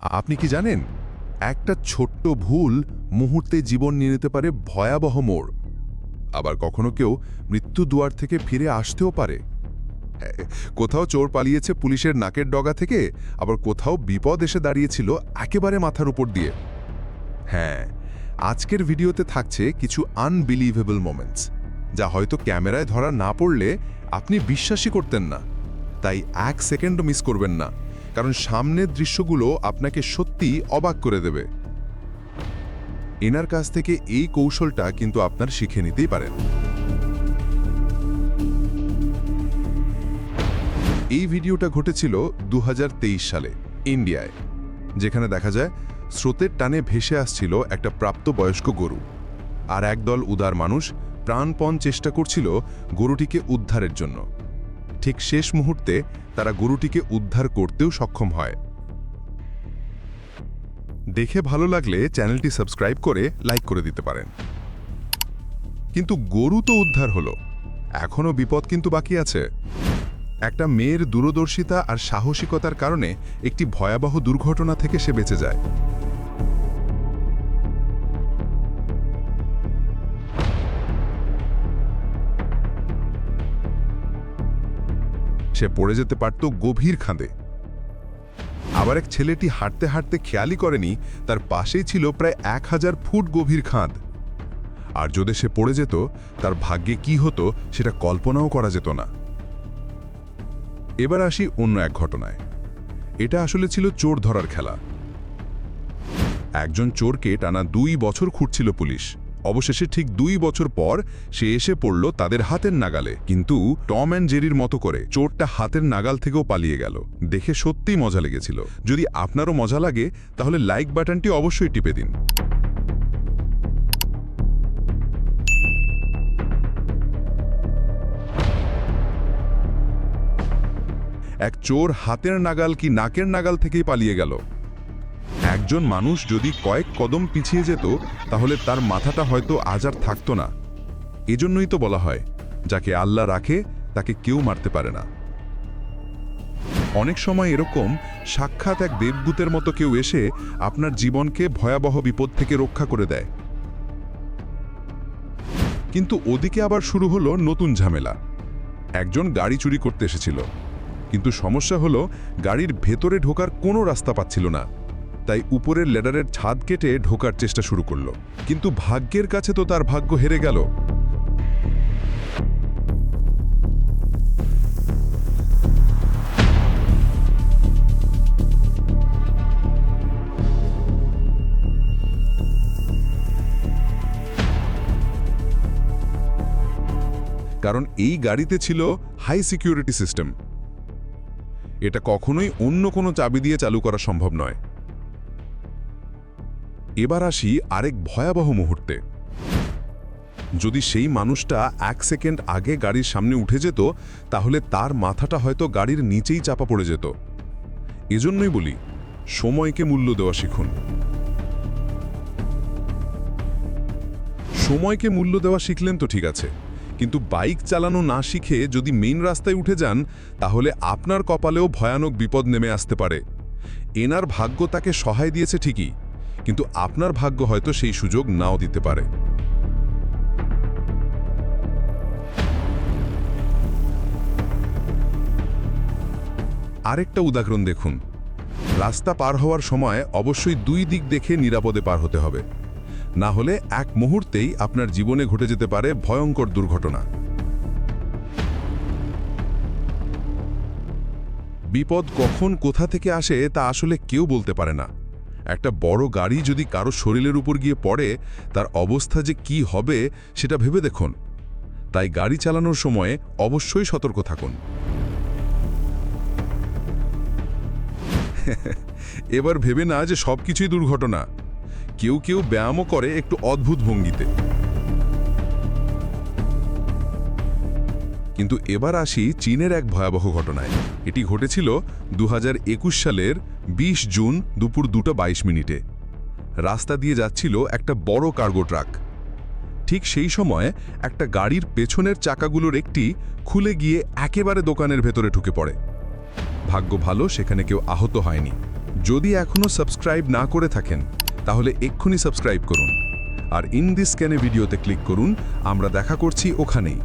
আপনি কি জানেন একটা ছোট্ট ভুল মুহূর্তে জীবন নিয়ে নিতে পারে ভয়াবহ মোড়। আবার কখনো কেউ মৃত্যু দুয়ার থেকে ফিরে আসতেও পারে। হ্যাঁ, কোথাও চোর পালিয়েছে পুলিশের নাকের ডগা থেকে, আবার কোথাও বিপদ এসে দাঁড়িয়েছিল একেবারে মাথার উপর দিয়ে। হ্যাঁ, আজকের ভিডিওতে থাকছে কিছু আনবিলিভেবল মোমেন্টস, যা হয়তো ক্যামেরায় ধরা না পড়লে আপনি বিশ্বাসই করতেন না। তাই এক সেকেন্ডও মিস করবেন না, কারণ সামনের দৃশ্যগুলো আপনাকে সত্যি অবাক করে দেবে। এনার কাছ থেকে এই কৌশলটা কিন্তু আপনার শিখে নিতেই পারেন। এই ভিডিওটা ঘটেছিল 2023 সালে ইন্ডিয়ায়, যেখানে দেখা যায় স্রোতের টানে ভেসে আসছিল একটা প্রাপ্তবয়স্ক গরু, আর একদল উদার মানুষ প্রাণপণ চেষ্টা করছিল গরুটিকে উদ্ধারের জন্য। ঠিক শেষ মুহূর্তে তারা গরুটিকে উদ্ধার করতেও সক্ষম হয়। দেখে ভালো লাগলে চ্যানেলটি সাবস্ক্রাইব করে লাইক করে দিতে পারেন। কিন্তু গরু তো উদ্ধার হলো, এখনও বিপদ কিন্তু বাকি আছে। একটা মেয়ের দূরদর্শিতা আর সাহসিকতার কারণে একটি ভয়াবহ দুর্ঘটনা থেকে সে বেঁচে যায়। সে পড়ে যেতে পারত গভীর খাদে। আবার এক ছেলেটি হাঁটতে হাঁটতে খেয়ালই করেনি তার পাশেই ছিল প্রায় 1000 ফুট গভীর খাদ। আর যদি সে পড়ে যেত, তার ভাগ্যে কি হতো সেটা কল্পনাও করা যেত না। এবার আসি অন্য এক ঘটনায়। এটা আসলে ছিল চোর ধরার খেলা। একজন চোরকে টানা 2 বছর খুঁজছিল পুলিশ। অবশেষে ঠিক 2 বছর পর সে এসে পড়ল তাদের হাতের নাগালে। কিন্তু টম অ্যান্ড জেরির মতো করে চোরটা হাতের নাগাল থেকেও পালিয়ে গেল। দেখে সত্যিই মজা লেগেছিল। যদি আপনারও মজা লাগে তাহলে লাইক বাটনটি অবশ্যই টিপে দিন। এক চোর হাতের নাগাল কি নাকের নাগাল থেকেই পালিয়ে গেল। একজন মানুষ যদি কয়েক কদম পিছিয়ে যেত, তাহলে তার মাথাটা হয়তো আজ আর থাকতো না। এজন্যই তো বলা হয়, যাকে আল্লাহ রাখে তাকে কেউ মারতে পারে না। অনেক সময় এরকম সাক্ষাৎ এক দেবদূতের মতো কেউ এসে আপনার জীবনকে ভয়াবহ বিপদ থেকে রক্ষা করে দেয়। কিন্তু ওদিকে আবার শুরু হলো নতুন ঝামেলা। একজন গাড়ি চুরি করতে এসেছিল, কিন্তু সমস্যা হলো গাড়ির ভেতরে ঢোকার কোনো রাস্তা পাচ্ছিল না। তাই উপরের লেডারের ছাদ কেটে ঢোকার চেষ্টা শুরু করলো। কিন্তু ভাগ্যের কাছে তো তার ভাগ্য হেরে গেল। কারণ এই গাড়িতে ছিল হাই সিকিউরিটি সিস্টেম। এটা কখনোই অন্য কোনো চাবি দিয়ে চালু করা সম্ভব নয়। এবার আসি আরেক ভয়াবহ মুহূর্তে। যদি সেই মানুষটা 1 সেকেন্ড আগে গাড়ির সামনে উঠে যেত, তাহলে তার মাথাটা হয়তো গাড়ির নিচেই চাপা পড়ে যেত। এজন্যই বলি, সময়কে মূল্য দেওয়া শিখুন। সময়কে মূল্য দেওয়া শিখলেন তো ঠিক আছে, কিন্তু বাইক চালানো না শিখে যদি মেইন রাস্তায় উঠে যান, তাহলে আপনার কপালেও ভয়ানক বিপদ নেমে আসতে পারে। এনার ভাগ্য তাকে সহায় দিয়েছে ঠিকই, কিন্তু আপনার ভাগ্য হয়তো সেই সুযোগ নাও দিতে পারে। আরেকটা উদাহরণ দেখুন। রাস্তা পার হওয়ার সময় অবশ্যই 2 দিক দেখে নিরাপদে পার হতে হবে, না হলে এক মুহূর্তেই আপনার জীবনে ঘটে যেতে পারে ভয়ঙ্কর দুর্ঘটনা। বিপদ কখন কোথা থেকে আসে তা আসলে কেউ বলতে পারে না। একটা বড় গাড়ি যদি কারো শরীরের উপর গিয়ে পড়ে, তার অবস্থা যে কি হবে সেটা ভেবে দেখুন। তাই গাড়ি চালানোর সময় অবশ্যই সতর্ক থাকুন। এবার ভেবে না যে সবকিছুই দুর্ঘটনা। কেউ কেউ ব্যায়ামও করে একটু অদ্ভুত ভঙ্গিতে। কিন্তু এবার আসি চীনের এক ভয়াবহ ঘটনায়। এটি ঘটেছিল 2021 সালের 20 জুন দুপুর 2:22 রাস্তা দিয়ে যাচ্ছিল একটা বড় কার্গো ট্রাক। ঠিক সেই সময় একটা গাড়ির পেছনের চাকাগুলোর একটি খুলে গিয়ে একেবারে দোকানের ভেতরে ঢুকে পড়ে। ভাগ্য ভালো, সেখানে কেউ আহত হয়নি, যদি এখনও সাবস্ক্রাইব না করে থাকেন তাহলে এক্ষুনি সাবস্ক্রাইব করুন আর ইন দিস স্ক্যানে ভিডিওতে ক্লিক করুন। আমরা দেখা করছি ওখানেই।